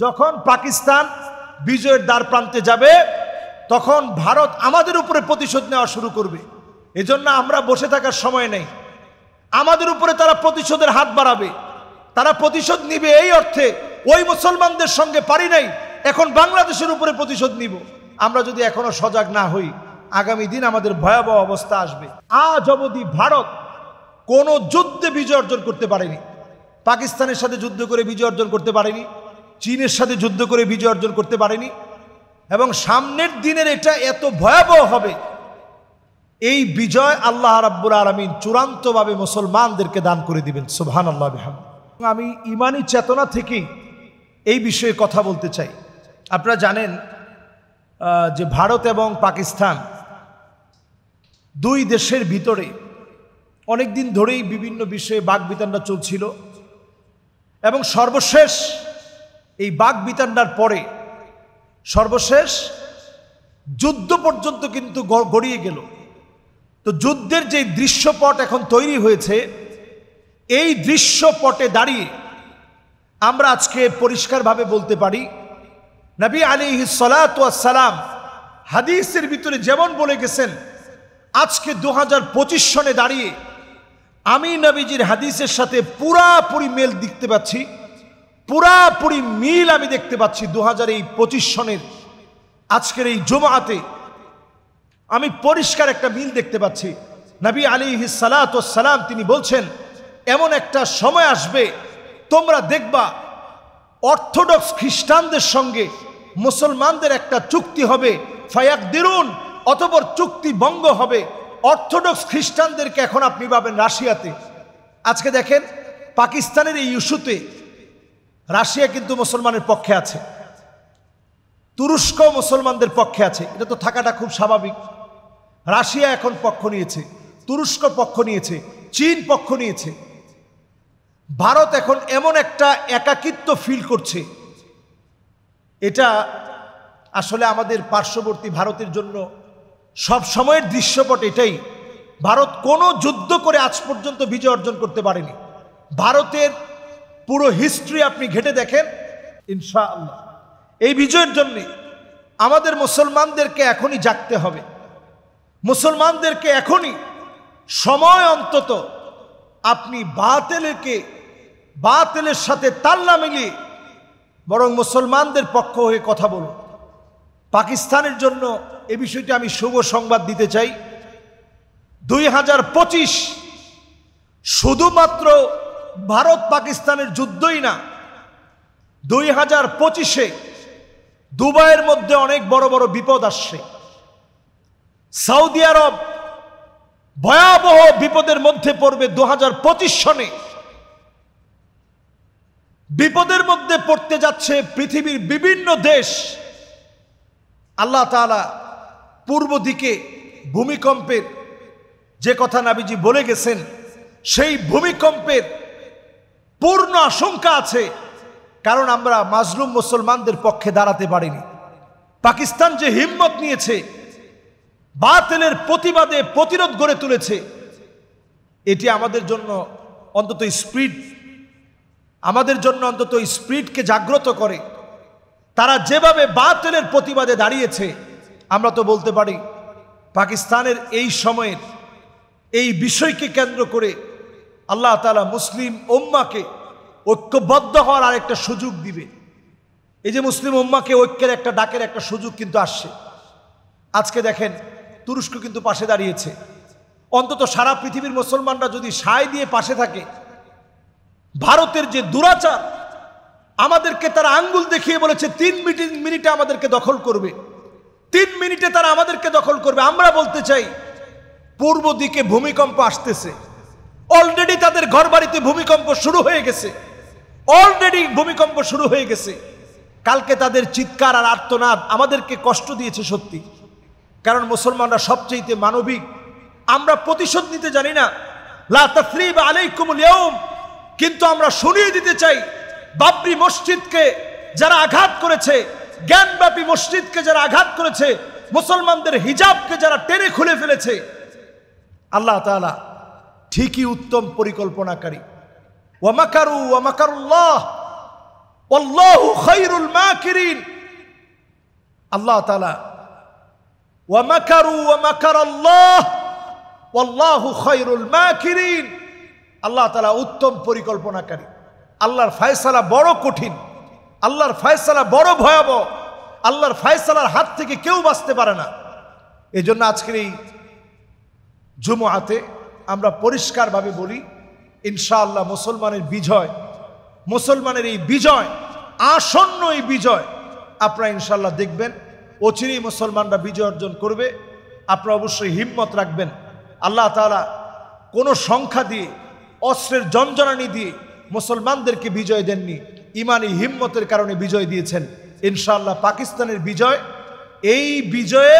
যখন পাকিস্তান বিজয়ের দ্বার প্রান্তে যাবে তখন ভারত আমাদের উপরে প্রতিশোধ নেওয়া শুরু করবে। এজন্য আমরা বসে থাকার সময় নেই। আমাদের উপরে তারা প্রতিশোধের হাত বাড়াবে। তারা প্রতিশোধ নিবে এই অর্থে, ওই মুসলমানদের সঙ্গে পারি নাই, এখন বাংলাদেশের উপরে প্রতিশোধ নিব। আমরা যদি এখনো সজাগ না হই, আগামী দিন আমাদের ভয়াবহ অবস্থা আসবে। আজ অবধি ভারত কোনো যুদ্ধে বিজয় অর্জন করতে পারেনি। পাকিস্তানের সাথে যুদ্ধ করে বিজয় অর্জন করতে পারেনি, চীনের সাথে যুদ্ধ করে বিজয় অর্জন করতে পারেনি, এবং সামনের দিনের এটা এত ভয়াবহ হবে। এই বিজয় আল্লাহ রাব্বুল আলামিন চূড়ান্তভাবে মুসলমানদেরকে দান করে দিবেন। সুবহানাল্লাহ বিহামদিহি। আমি ইমানি চেতনা থেকেই এই বিষয়ে কথা বলতে চাই। আপনারা জানেন যে ভারত এবং পাকিস্তান দুই দেশের ভিতরে অনেক দিন ধরেই বিভিন্ন বিষয়ে বাকবিতণ্ডা চলছিল, এবং সর্বশেষ এই বাকবিতণ্ডার পরে সর্বশেষ যুদ্ধ পর্যন্ত কিন্তু গড়িয়ে গেল। তো যুদ্ধের যে দৃশ্যপট এখন তৈরি হয়েছে, এই দৃশ্যপটে দাঁড়িয়ে আমরা আজকে পরিষ্কারভাবে বলতে পারি, নবী আলাইহিস সালাতু ওয়াস সালাম হাদিসের ভিতরে যেমন বলে গেছেন, আজকে 2025 সনে দাঁড়িয়ে আমি নবীজির হাদিসের সাথে পুরাপুরি মিল দেখতে পাচ্ছি। পুরাপুরি মিল আমি দেখতে পাচ্ছি 2025 সনের আজকের এই জুমআতে আমি পরিষ্কার একটা মিল দেখতে পাচ্ছি। নবী আলাইহিস সালাতু ওয়াস সালাম তিনি বলছেন, এমন একটা সময় আসবে তোমরা দেখবা অর্থোডক্স খ্রিস্টানদের সঙ্গে মুসলমানদের একটা চুক্তি হবে, ফায়াকদিরুন, অতঃপর চুক্তি ভঙ্গ হবে। অর্থোডক্স খ্রিস্টানদেরকে এখন আপনি পাবেন রাশিয়াতে। আজকে দেখেন পাকিস্তানের এই ইস্যুতে রাশিয়া কিন্তু মুসলমানের পক্ষে আছে, তুরস্ক মুসলমানদের পক্ষে আছে। এটা তো থাকাটা খুব স্বাভাবিক। রাশিয়া এখন পক্ষ নিয়েছে, তুরস্ক পক্ষ নিয়েছে, চীন পক্ষ নিয়েছে। ভারত এখন এমন একটা একাকিত্ব ফিল করছে, এটা আসলে আমাদের পার্শ্ববর্তী ভারতের জন্য সব সময়ের দৃশ্যপট এটাই। ভারত কোনো যুদ্ধ করে আজ পর্যন্ত বিজয় অর্জন করতে পারেনি। ভারতের পুরো হিস্ট্রি আপনি ঘেটে দেখেন, ইনশাআল্লাহ এই বিজয়ের জন্যে আমাদের মুসলমানদেরকে এখনই জাগতে হবে। মুসলমানদেরকে এখনই সময়, অন্তত আপনি বাতিলের সাথে তাল না মিলিয়ে বরং মুসলমানদের পক্ষ হয়ে কথা বলুন। পাকিস্তানের জন্য এ বিষয়টি আমি শুভ সংবাদ দিতে চাই। 2025 শুধুমাত্র ভারত পাকিস্তানের যুদ্ধই না, 2025-এ দুবাইয়ের মধ্যে অনেক বড় বড় বিপদ আসছে। সৌদি আরব ভয়াবহ বিপদের মধ্যে পড়বে 2025 সনে। বিপদের মধ্যে পড়তে যাচ্ছে পৃথিবীর বিভিন্ন দেশ। আল্লাহ তাআলা পূর্ব দিকে ভূমিকম্পের যে কথা নবীজি বলে গেছেন, সেই ভূমিকম্পের পূর্ণ আশঙ্কা আছে, কারণ আমরা মাজলুম মুসলমানদের পক্ষে দাঁড়াতে পারিনি। পাকিস্তান যে হিম্মত নিয়েছে, বাতিলের প্রতিবাদে প্রতিরোধ গড়ে তুলেছে, এটি আমাদের জন্য অন্তত স্পিরিটকে জাগ্রত করে। তারা যেভাবে বাতিলের প্রতিবাদে দাঁড়িয়েছে, আমরা তো বলতে পারি পাকিস্তানের এই সময়ের এই বিষয়কে কেন্দ্র করে আল্লাহ তাআলা মুসলিম উম্মাহকে ঐক্যবদ্ধ হওয়ার আরেকটা সুযোগ দিবে। এই যে মুসলিম উম্মাহকে ঐক্যের একটা ডাকের একটা সুযোগ কিন্তু আসছে। আজকে দেখেন তুরস্ক কিন্তু পাশে দাঁড়িয়েছে। অন্তত সারা পৃথিবীর মুসলমানরা যদি সায় দিয়ে পাশে থাকে, ভারতের যে দুরাচার, আমাদেরকে তারা আঙ্গুল দেখিয়ে বলেছে 3 মিনিটে আমাদেরকে দখল করবে, 3 মিনিটে তারা আমাদেরকে দখল করবে। আমরা বলতে চাই, পূর্ব দিকে ভূমিকম্প আসতেছে, অলরেডি তাদের ঘরবাড়িতে ভূমিকম্প শুরু হয়ে গেছে। কালকে তাদের চিৎকার আর আর্তনাদ আমাদেরকে কষ্ট দিয়েছে সত্যি, কারণ মুসলমানরা সবচেয়ে মানবিক। আমরা প্রতিশোধ নিতে জানি না, লা তাসরিবা আলাইকুমুল ইয়াউম, কিন্তু আমরা শুনিয়ে দিতে চাই, বাবরি মসজিদকে যারা আঘাত করেছে, জ্ঞানব্যাপী মসজিদকে যারা আঘাত করেছে, মুসলমানদের হিজাবকে যারা টেনে খুলে ফেলেছে, আল্লাহ তাআলা ঠিকই উত্তম পরিকল্পনাকারী। ওয়া মাকারু ওয়া মাকারুল্লাহ, ওয়াল্লাহু খায়রুল মাকিরিন। আল্লাহ তাআলা ওয়া মাকারু ওয়া মাকারাল্লাহ ওয়াল্লাহু খায়রুল মাকিরিন। আল্লাহ তাআলা উত্তম পরিকল্পনাকারী। আল্লাহর ফয়সালা বড় কঠিন, আল্লাহর ফয়সালা বড় ভয়াবহ, আল্লাহর ফয়সালার হাত থেকে কেউ বাঁচতে পারে না। এজন্য আজকের এই জুমআতে আমরা পরিষ্কারভাবে বলি, ইনশাআল্লাহ মুসলমানের বিজয়, মুসলমানের এই বিজয়, আসন্ন এই বিজয় আপনারা ইনশাআল্লাহ দেখবেন। অচিরেই মুসলমানরা বিজয় অর্জন করবে। আপনারা অবশ্যই হিম্মত রাখবেন। আল্লাহ তাআলা কোনো সংখ্যা দিয়ে, অস্ত্রের জঞ্জনানি দিয়ে মুসলমানদেরকে বিজয় দেননি, ইমানি হিম্মতের কারণে বিজয় দিয়েছেন। ইনশাআল্লাহ পাকিস্তানের বিজয়, এই বিজয়ে